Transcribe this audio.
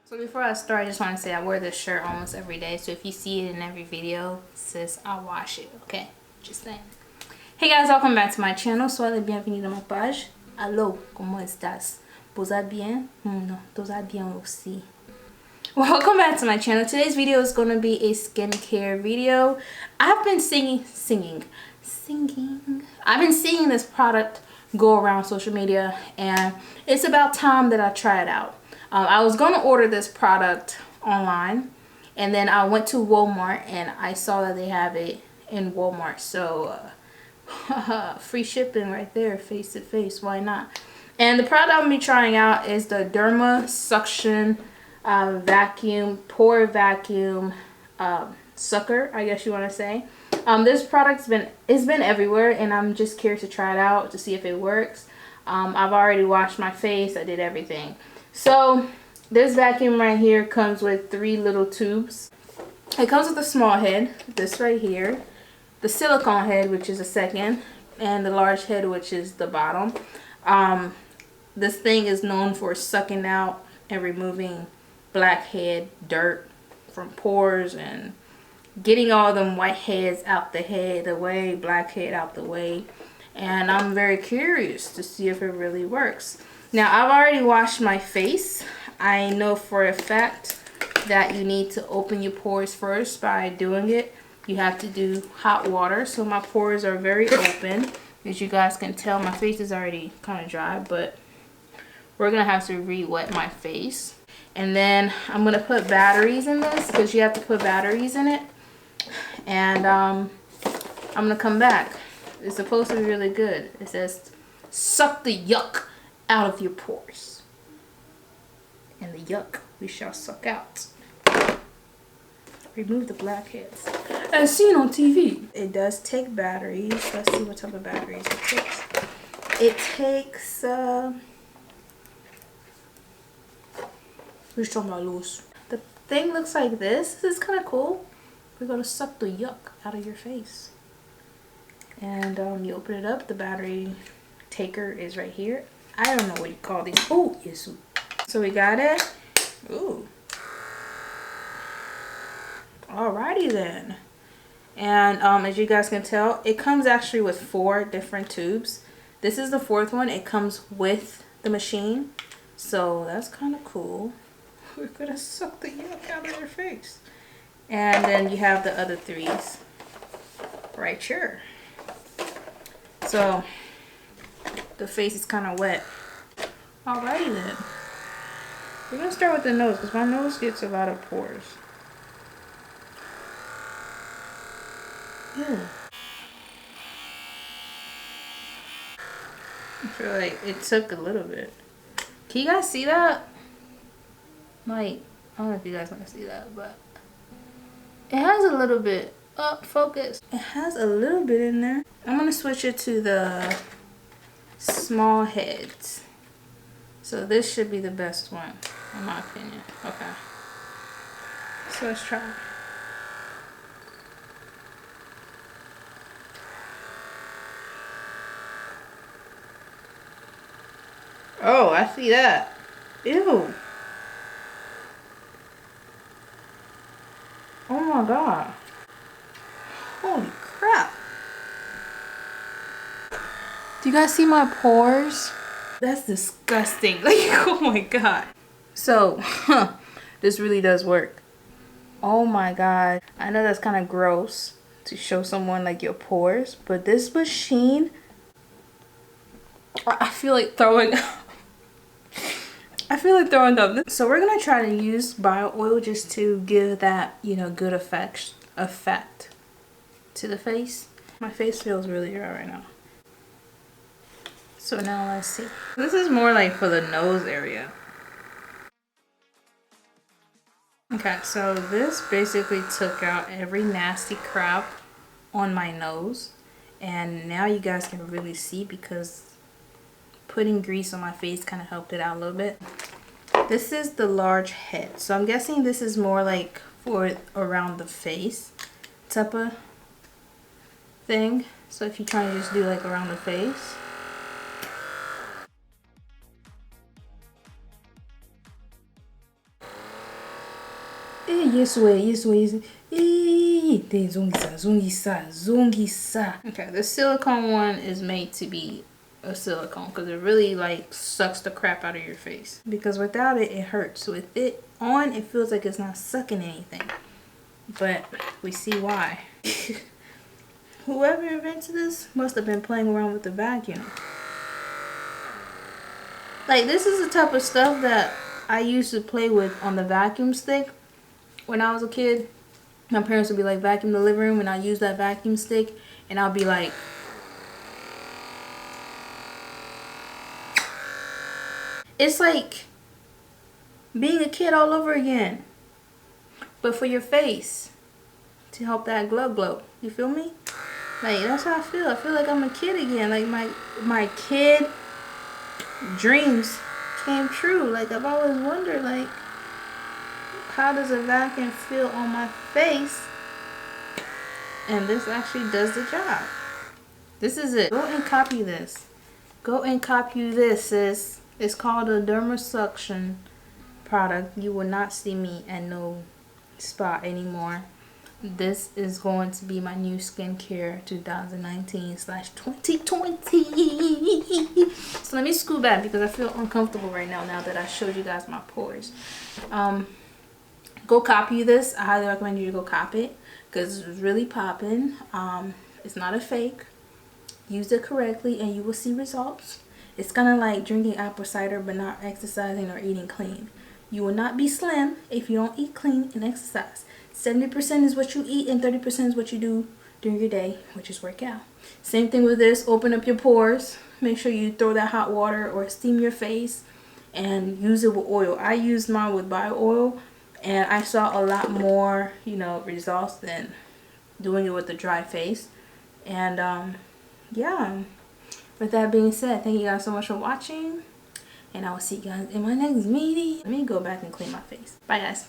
So before I start, I just want to say I wear this shirt almost every day. So if you see it in every video, sis, I'll wash it, okay? Just saying. Hey guys, welcome back to my channel. Sois les bienvenus dans ma page. Hello, comment estás? Vous allez bien? Non, tout va bien aussi. Welcome back to my channel. Today's video is going to be a skincare video. I've been singing. I've been seeing this product go around social media, and it's about time that I try it out. I was going to order this product online, and then I went to Walmart and I saw that they have it in Walmart. So free shipping right there, face to face, why not? And the product I'm going to be trying out is the Dermasuction vacuum, Pore vacuum sucker, I guess you want to say. This product's been everywhere, and I'm just curious to try it out to see if it works. I've already washed my face, I did everything. So this vacuum right here comes with 3 little tubes. It comes with a small head, this right here, the silicone head, which is the second, and the large head, which is the bottom. This thing is known for sucking out and removing blackhead, dirt from pores, and getting all them white heads out the head away, blackhead out the way. And I'm very curious to see if it really works. Now, I've already washed my face. I know for a fact that you need to open your pores first by doing it. You have to do hot water, so my pores are very open. As you guys can tell, my face is already kind of dry, but we're gonna have to re-wet my face. And then I'm gonna put batteries in this, because you have to put batteries in it. And I'm gonna come back. It's supposed to be really good. It says suck the yuck out of your pores, and the yuck we shall suck out. Remove the blackheads as seen on TV. It does take batteries. Let's see what type of batteries it takes. It takes the thing looks like this. This is kind of cool. We're gonna suck the yuck out of your face. And you open it up, the battery taker is right here. I don't know what you call these. Oh, yes. So we got it. Ooh. Alrighty then. And as you guys can tell, it comes actually with 4 different tubes. This is the 4th one. It comes with the machine. So that's kind of cool. We're gonna suck the yuck out of your face. And then you have the other 3s right here. So the face is kind of wet. Alrighty then. We're gonna start with the nose, because my nose gets a lot of pores. Ew. I feel like it took a little bit. Can you guys see that? Like, I don't know if you guys want to see that, but it has a little bit. Oh, focus. It has a little bit in there. I'm gonna switch it to the small heads. So this should be the best one, in my opinion. Okay. So let's try. Oh, I see that. Ew. Oh my god. Holy crap. Do you guys see my pores? That's disgusting. Like, oh my god. So, this really does work. Oh my god. I know that's kind of gross to show someone like your pores, but this machine, I feel like throwing I feel like throwing up. So we're gonna try to use bio oil just to give that, you know, good effect to the face. My face feels really dry right now. So now let's see. This is more like for the nose area. Okay, so this basically took out every nasty crap on my nose. And now you guys can really see, because putting grease on my face kind of helped it out a little bit. This is the large head. So I'm guessing this is more like for around the face type of thing. So if you try to just do like around the face. Yes way. Zungisa. Okay, the silicone one is made to be a silicone because it really like sucks the crap out of your face. Because without it, it hurts. With it on, it feels like it's not sucking anything. But we see why. Whoever invented this must have been playing around with the vacuum. Like, this is the type of stuff that I used to play with on the vacuum stick when I was a kid. My parents would be like, vacuum the living room, and I use that vacuum stick, and I'll be like, it's like being a kid all over again, but for your face, to help that glow. You feel me? Like, that's how I feel. I feel like I'm a kid again. Like my kid dreams came true. Like, I've always wondered, like, how does a vacuum feel on my face? And this actually does the job. This is it. Go and copy this. Go and copy this, sis. It's called a Dermasuction product. You will not see me at no spot anymore. This is going to be my new skincare 2019/2020. So let me scoot back because I feel uncomfortable right now that I showed you guys my pores. Go copy this. I highly recommend you to go copy it because it's really popping. It's not a fake. Use it correctly and you will see results. It's kind of like drinking apple cider but not exercising or eating clean. You will not be slim if you don't eat clean and exercise. 70% is what you eat and 30% is what you do during your day, which is work out. Same thing with this. Open up your pores. Make sure you throw that hot water or steam your face and use it with oil. I used mine with bio oil and I saw a lot more, you know, results than doing it with a dry face. And yeah, with that being said, thank you guys so much for watching, and I will see you guys in my next video. Let me go back and clean my face. Bye guys.